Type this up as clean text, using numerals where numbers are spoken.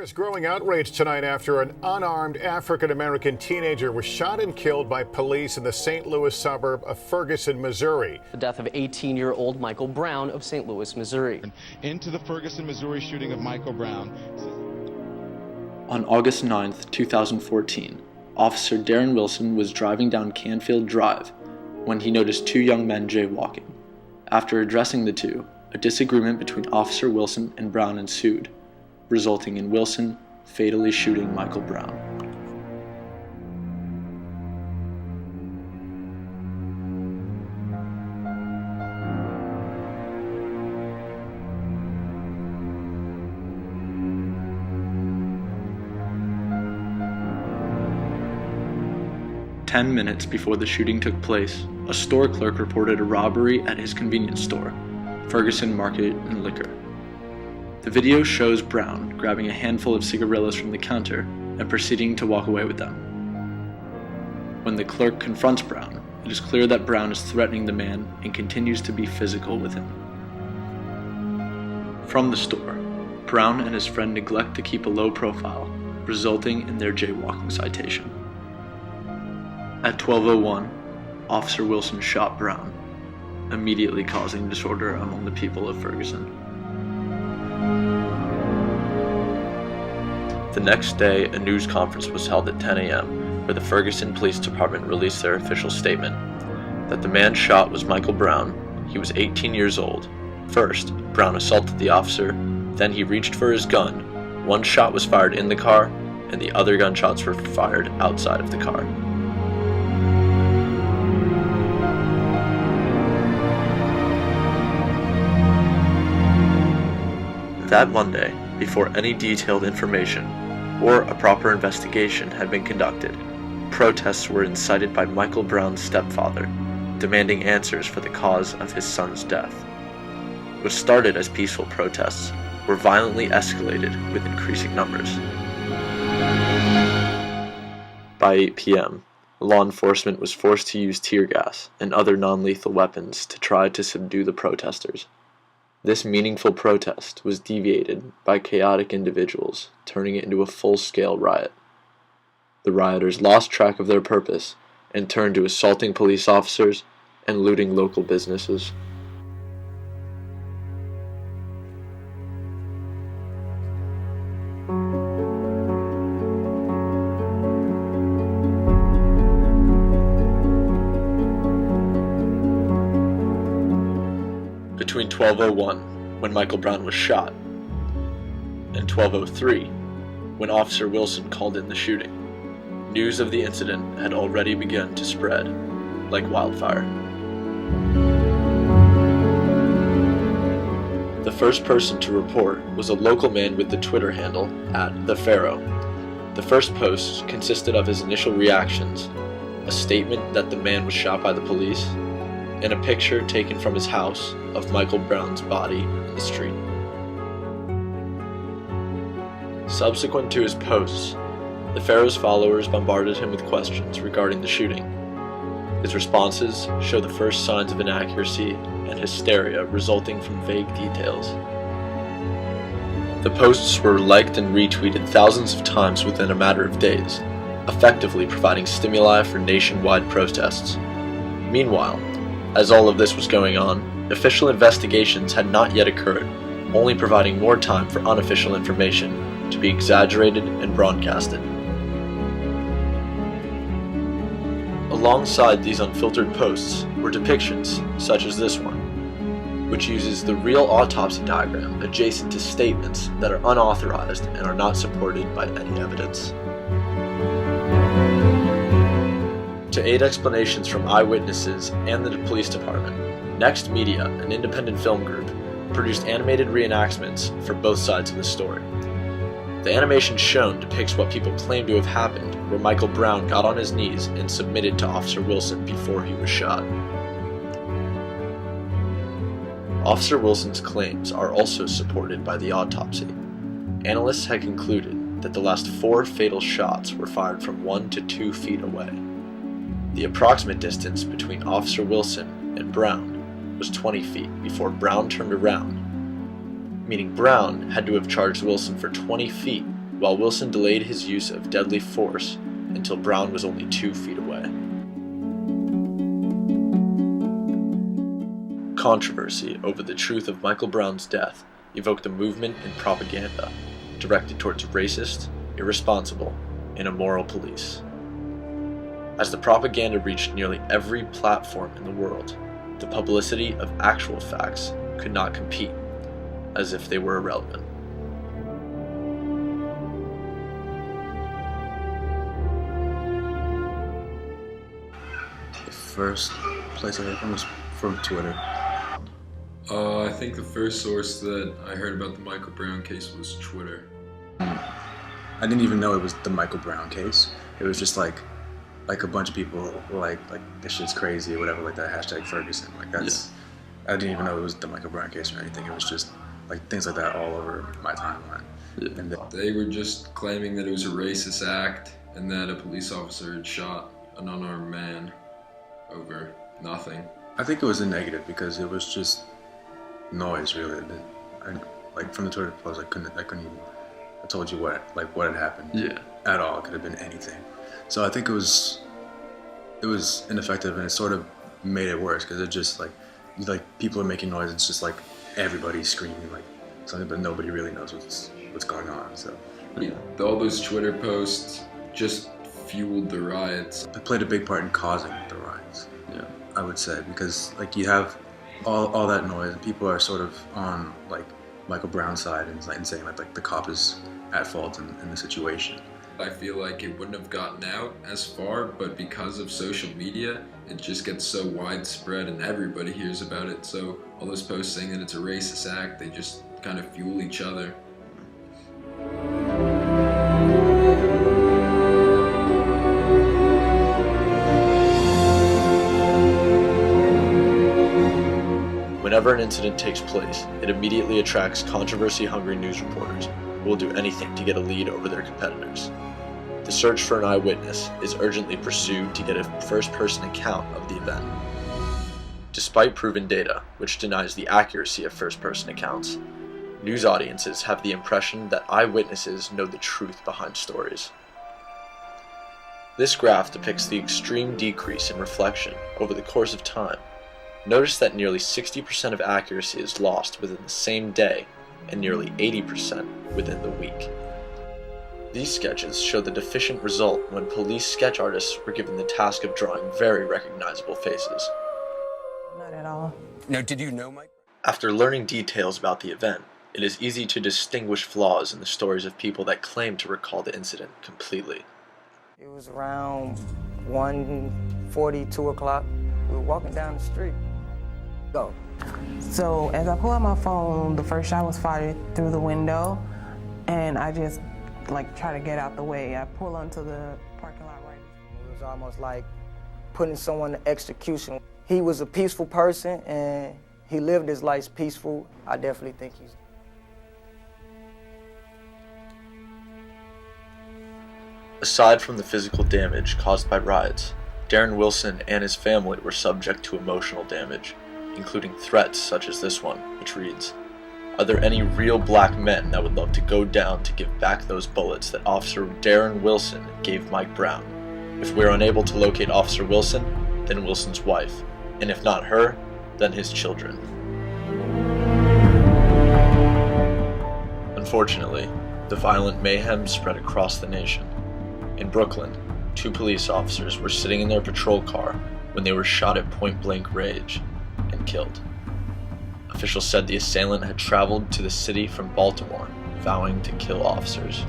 There's growing outrage tonight after an unarmed African-American teenager was shot and killed by police in the St. Louis suburb of Ferguson, Missouri. The death of 18-year-old Michael Brown of St. Louis, Missouri. Into the Ferguson, Missouri shooting of Michael Brown. On August 9th, 2014, Officer Darren Wilson was driving down Canfield Drive when he noticed two young men jaywalking. After addressing the two, a disagreement between Officer Wilson and Brown ensued, resulting in Wilson fatally shooting Michael Brown. "10 minutes before the shooting took place, a store clerk reported a robbery at his convenience store, Ferguson Market and Liquor. The video shows Brown grabbing a handful of cigarillos from the counter and proceeding to walk away with them. When the clerk confronts Brown, it is clear that Brown is threatening the man and continues to be physical with him. From the store, Brown and his friend neglect to keep a low profile, resulting in their jaywalking citation. At 12:01, Officer Wilson shot Brown, immediately causing disorder among the people of Ferguson. The next day, a news conference was held at 10 a.m., where the Ferguson Police Department released their official statement that the man shot was Michael Brown. He was 18 years old. First, Brown assaulted the officer, then he reached for his gun. One shot was fired in the car, and the other gunshots were fired outside of the car. That Monday, before any detailed information or a proper investigation had been conducted, protests were incited by Michael Brown's stepfather, demanding answers for the cause of his son's death. What started as peaceful protests were violently escalated with increasing numbers. By 8 p.m., law enforcement was forced to use tear gas and other non-lethal weapons to try to subdue the protesters. This meaningful protest was deviated by chaotic individuals, turning it into a full-scale riot. The rioters lost track of their purpose and turned to assaulting police officers and looting local businesses. Between 12:01, when Michael Brown was shot, and 12:03, when Officer Wilson called in the shooting, news of the incident had already begun to spread like wildfire. The first person to report was a local man with the Twitter handle @ThePharaoh. The first post consisted of his initial reactions, a statement that the man was shot by the police, and a picture taken from his house of Michael Brown's body in the street. Subsequent to his posts, the Pharaoh's followers bombarded him with questions regarding the shooting. His responses show the first signs of inaccuracy and hysteria resulting from vague details. The posts were liked and retweeted thousands of times within a matter of days, effectively providing stimuli for nationwide protests. Meanwhile, as all of this was going on, official investigations had not yet occurred, only providing more time for unofficial information to be exaggerated and broadcasted. Alongside these unfiltered posts were depictions such as this one, which uses the real autopsy diagram adjacent to statements that are unauthorized and are not supported by any evidence. To aid explanations from eyewitnesses and the police department, Next Media, an independent film group, produced animated reenactments for both sides of the story. The animation shown depicts what people claim to have happened, where Michael Brown got on his knees and submitted to Officer Wilson before he was shot. Officer Wilson's claims are also supported by the autopsy. Analysts had concluded that the last 4 fatal shots were fired from 1 to 2 feet away. The approximate distance between Officer Wilson and Brown was 20 feet before Brown turned around, meaning Brown had to have charged Wilson for 20 feet while Wilson delayed his use of deadly force until Brown was only 2 feet away. Controversy over the truth of Michael Brown's death evoked a movement in propaganda directed towards racist, irresponsible, and immoral police. As the propaganda reached nearly every platform in the world, the publicity of actual facts could not compete, as if they were irrelevant. The first place I heard from was from Twitter. I think the first source that I heard about the Michael Brown case was Twitter. I didn't even know it was the Michael Brown case. It was just like a bunch of people were like this shit's crazy or whatever, like that hashtag Ferguson. Like that's, I didn't even know it was the Michael Brown case or anything. It was just like things like that all over my timeline. Yeah. And They were just claiming that it was a racist act and that a police officer had shot an unarmed man over nothing. I think it was a negative because it was just noise, really. Like from the Twitter post, I couldn't even. I told you what had happened. Yeah. At all, it could have been anything. So I think it was ineffective, and it sort of made it worse because it just like people are making noise. It's just like everybody's screaming like something, but nobody really knows what's going on. So Yeah. All those Twitter posts just fueled the riots. it played a big part in causing the riots. Yeah. I would say, because like you have all that noise, and people are sort of on like Michael Brown's side and saying like the cop is at fault in the situation. I feel like it wouldn't have gotten out as far, but because of social media, it just gets so widespread and everybody hears about it. So all those posts saying that it's a racist act, they just kind of fuel each other. Whenever an incident takes place, it immediately attracts controversy-hungry news reporters who will do anything to get a lead over their competitors. The search for an eyewitness is urgently pursued to get a first-person account of the event. Despite proven data, which denies the accuracy of first-person accounts, news audiences have the impression that eyewitnesses know the truth behind stories. This graph depicts the extreme decrease in reflection over the course of time. Notice that nearly 60% of accuracy is lost within the same day and nearly 80% within the week. These sketches show the deficient result when police sketch artists were given the task of drawing very recognizable faces. Not at all. Now, did you know Mike? After learning details about the event, it is easy to distinguish flaws in the stories of people that claim to recall the incident completely. It was around 1:40, 2 o'clock. We were walking down the street. Go. So as I pull out my phone, the first shot was fired through the window, and I just try to get out the way. I pull onto the parking lot right. It was almost like putting someone to execution. He was a peaceful person, and he lived his life peaceful. I definitely think he's. Aside from the physical damage caused by riots, Darren Wilson and his family were subject to emotional damage, including threats such as this one, which reads, "Are there any real black men that would love to go down to give back those bullets that Officer Darren Wilson gave Mike Brown? If we're unable to locate Officer Wilson, then Wilson's wife, and if not her, then his children." Unfortunately, the violent mayhem spread across the nation. In Brooklyn, 2 police officers were sitting in their patrol car when they were shot at point-blank range and killed. Officials said the assailant had traveled to the city from Baltimore, vowing to kill officers.